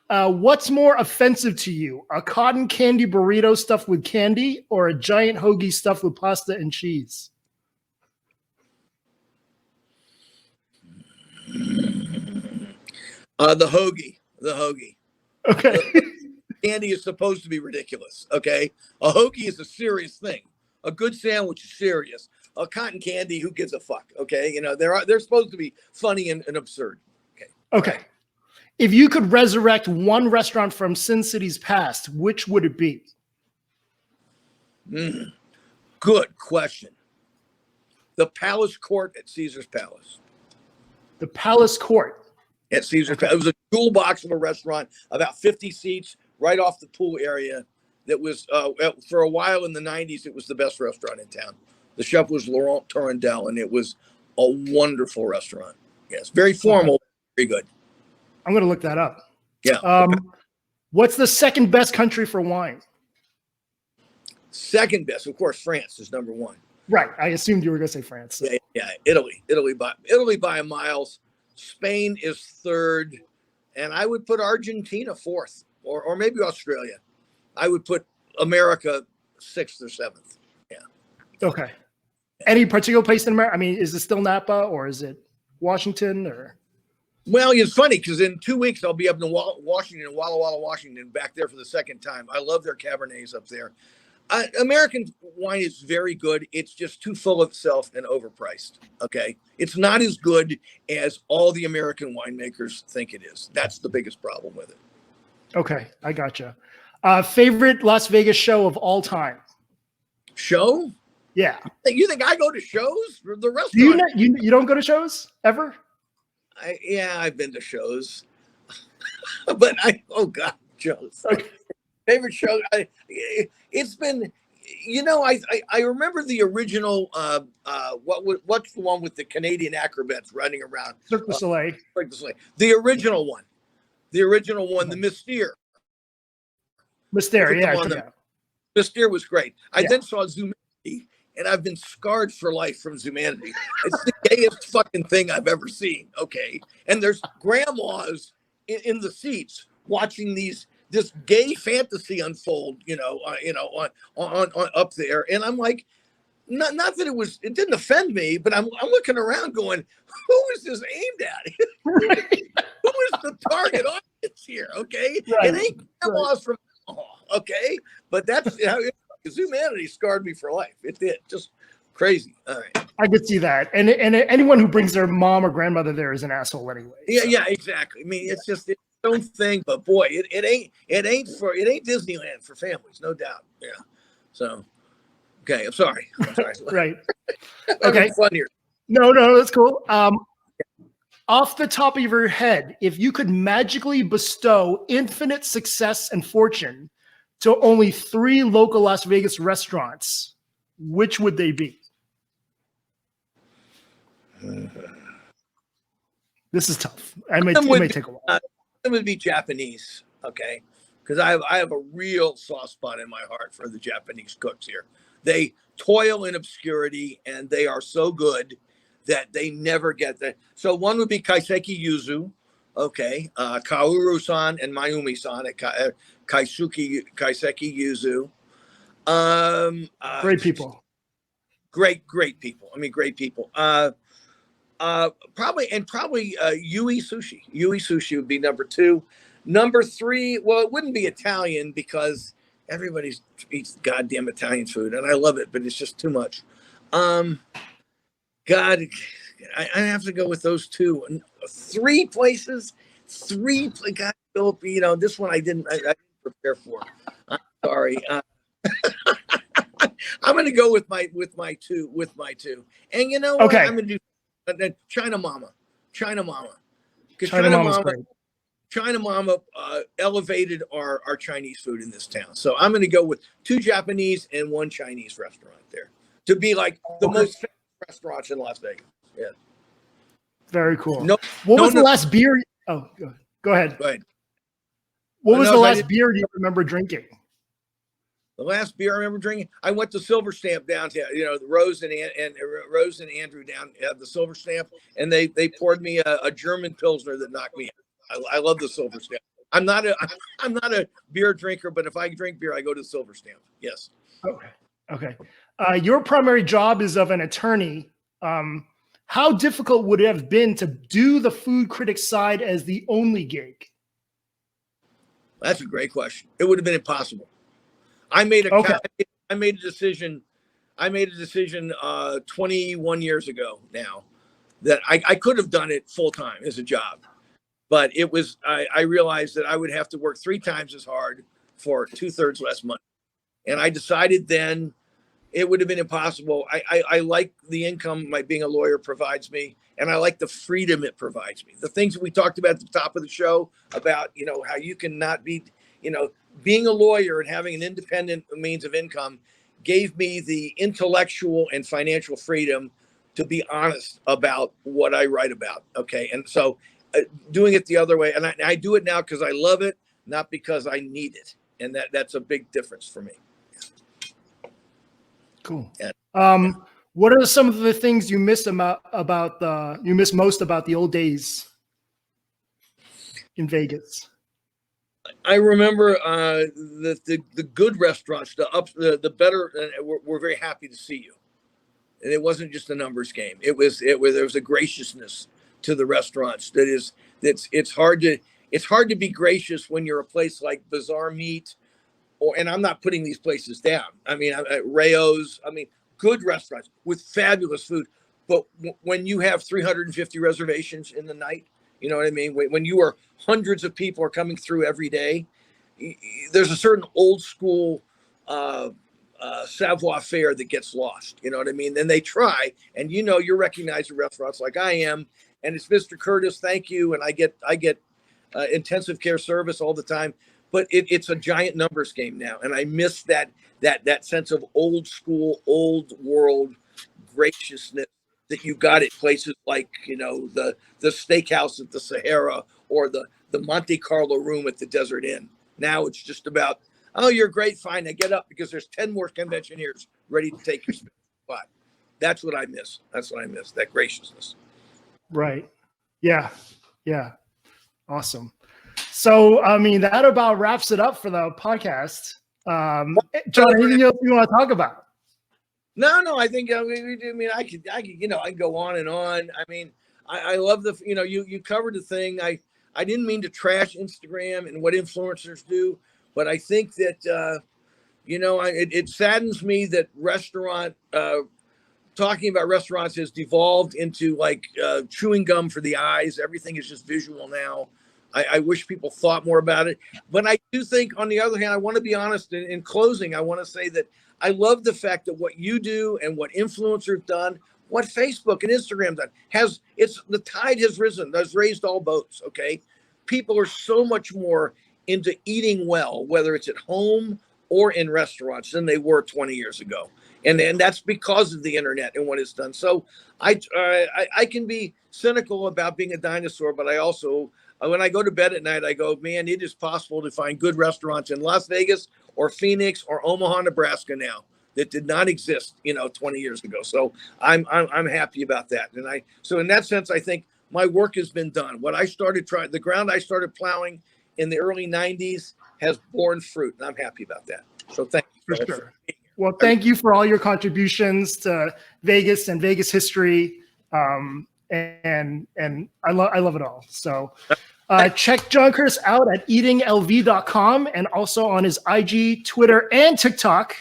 What's more offensive to you, a cotton candy burrito stuffed with candy or a giant hoagie stuffed with pasta and cheese? The hoagie. Okay. Candy is supposed to be ridiculous. Okay. A hoagie is a serious thing. A good sandwich is serious. A cotton candy, who gives a fuck? Okay. You know, they're supposed to be funny and absurd. Okay. Okay. If you could resurrect one restaurant from Sin City's past, which would it be? Good question. The Palace Court at Caesar's Palace. The Palace Court. At Caesar's Palace. It was a jewel box of a restaurant, about 50 seats, right off the pool area. That was, for a while in the 90s, it was the best restaurant in town. The chef was Laurent Torrendel, and it was a wonderful restaurant. Yes, very formal, very good. I'm going to look that up. Yeah. What's the second best country for wine? Second best, of course, France is number one. Right. I assumed you were going to say France. So. Yeah. Italy by miles. Spain is third, and I would put Argentina fourth, or maybe Australia. I would put America sixth or seventh. Yeah. Okay. Any particular place in America? I mean, is it still Napa or is it Washington or? Well, it's funny because in 2 weeks I'll be up in Washington, Walla Walla, Washington, back there for the second time. I love their Cabernets up there. American wine is very good. It's just too full of itself and overpriced. Okay. It's not as good as all the American winemakers think it is. That's the biggest problem with it. Okay. I gotcha. Favorite Las Vegas show of all time? Show? Yeah. You think I go to shows? The restaurant? You don't go to shows ever? I've been to shows. But oh God, shows. Okay. Favorite show? It's been, I remember the original, what's the one with the Canadian acrobats running around? Cirque du Soleil. Cirque du Soleil. The original one, the Mystere. Mystere, yeah. Mystere was great. I then saw Zumanity, and I've been scarred for life from Zumanity. It's the gayest fucking thing I've ever seen. Okay, and there's grandmas in the seats watching this gay fantasy unfold. On up there, and I'm like, not that it didn't offend me, but I'm looking around going, who is this aimed at? Who is the target audience here? Okay, it ain't grandmas from. Okay, but that's how Zumanity scarred me for life. It did, just crazy. All right, I could see that, and anyone who brings their mom or grandmother there is an asshole anyway. Yeah, exactly. I mean, it's just its own thing, but boy, it ain't Disneyland for families, no doubt. Yeah. So, okay, I'm sorry. Right. Okay. Fun here. No, that's cool. Off the top of your head, if you could magically bestow infinite success and fortune to only 3 local Las Vegas restaurants, which would they be? This is tough. It may take a while. It would be Japanese, okay? Because I have a real soft spot in my heart for the Japanese cooks here. They toil in obscurity, and they are so good that they never get that. So one would be Kaiseki Yuzu, okay, Kaoru-san and Mayumi-san at Kaiseki Yuzu. Great people. Great people. I mean, great people. Probably Yui Sushi. Yui Sushi would be number 2. Number 3, well, it wouldn't be Italian because everybody eats goddamn Italian food, and I love it, but it's just too much. God, I have to go with those 2. 3 places, God, Philip, this one I didn't prepare for. I'm sorry. I'm going to go with my 2. And you know what? Okay. I'm going to do China Mama. Because China Mama elevated our Chinese food in this town. So I'm going to go with 2 Japanese and 1 Chinese restaurant there to be like the most famous restaurants in Las Vegas. Yeah. Very cool. What was the last beer? Oh, go ahead. Go ahead. What was the last beer you remember drinking? The last beer I remember drinking, I went to Silver Stamp downtown. Rose and Andrew down at the Silver Stamp, and they poured me a German Pilsner that knocked me out. I love the Silver Stamp. I'm not a beer drinker, but if I drink beer, I go to Silver Stamp. Yes. Okay. Okay. Your primary job is of an attorney. How difficult would it have been to do the food critic side as the only gig? That's a great question. It would have been impossible. I made a decision. I made a decision 21 years ago now that I could have done it full time as a job, but it was I realized that I would have to work 3 times as hard for 2/3 less money, and I decided then it would have been impossible. I like the income my being a lawyer provides me, and I like the freedom it provides me. The things that we talked about at the top of the show about, how you can not be, being a lawyer and having an independent means of income gave me the intellectual and financial freedom to be honest about what I write about. Okay. And so doing it the other way, and I do it now because I love it, not because I need it. And that's a big difference for me. Cool. Yeah. What are some of the things you miss most about the old days in Vegas? I remember the good restaurants, the better. We're very happy to see you, and it wasn't just a numbers game. There was a graciousness to the restaurants it's hard to be gracious when you're a place like Bazaar Meat, and I'm not putting these places down. I mean, Rayo's. I mean, good restaurants with fabulous food, but when you have 350 reservations in the night. You know what I mean? When you are hundreds of people are coming through every day, there's a certain old school savoir faire that gets lost. You know what I mean? Then they try, and you're recognizing restaurants like I am, and it's Mr. Curtas, thank you, and I get intensive care service all the time. But it's a giant numbers game now, and I miss that sense of old school, old world graciousness that you got at places like, the steakhouse at the Sahara or the Monte Carlo room at the Desert Inn. Now it's just about, oh, you're great, fine. I get up because there's 10 more conventioneers ready to take your spot. That's what I miss. That graciousness. Right. Yeah. Yeah. Awesome. So, I mean, that about wraps it up for the podcast. John, anything else you want to talk about? No, I think I could go on and on. I mean, I love you covered the thing. I didn't mean to trash Instagram and what influencers do, but I think that it saddens me that talking about restaurants has devolved into like chewing gum for the eyes. Everything is just visual now. I wish people thought more about it, but I do think, on the other hand, I want to be honest. In closing, I want to say that I love the fact that what you do and what influencers have done, what Facebook and Instagram done, the tide has risen, has raised all boats. Okay, people are so much more into eating well, whether it's at home or in restaurants, than they were 20 years ago, and that's because of the internet and what it's done. So I can be cynical about being a dinosaur, but I also, when I go to bed at night, I go, man, it is possible to find good restaurants in Las Vegas or Phoenix or Omaha, Nebraska now that did not exist, 20 years ago. So I'm happy about that. And so in that sense, I think my work has been done. The ground I started plowing in the early 90s has borne fruit, and I'm happy about that. So thank you. For sure. Well, thank you for all your contributions to Vegas and Vegas history. And I love it all. So check John Curtis out at eatinglv.com and also on his IG, Twitter, and TikTok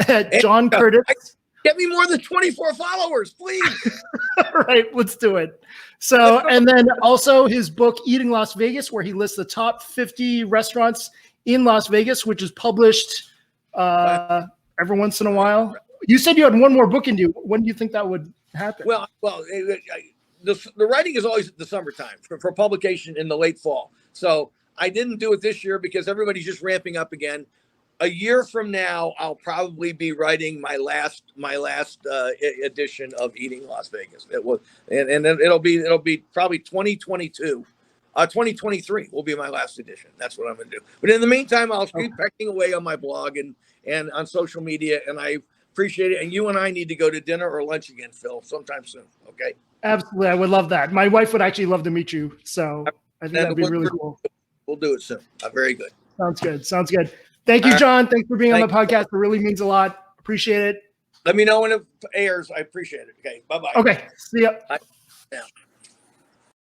at John Curtis. Get me more than 24 followers, please. All right, let's do it. So, and then also his book, Eating Las Vegas, where he lists the top 50 restaurants in Las Vegas, which is published every once in a while. You said you had one more book in you. When do you think that would happen? Well, the writing is always at the summertime for publication in the late fall. So I didn't do it this year because everybody's just ramping up again. A year from now, I'll probably be writing my last edition of Eating Las Vegas. And then it'll be probably 2022. 2023 will be my last edition. That's what I'm going to do. But in the meantime, I'll keep pecking away on my blog and on social media. And I appreciate it. And you and I need to go to dinner or lunch again, Phil, sometime soon. Okay. Absolutely. I would love that. My wife would actually love to meet you. So I think that'd be really cool. We'll do it soon. Very good. Sounds good. Sounds good. Thank you, John. Thanks for being on the podcast. It really means a lot. Appreciate it. Let me know when it airs. I appreciate it. Okay. Bye-bye. Okay. See ya. Yeah.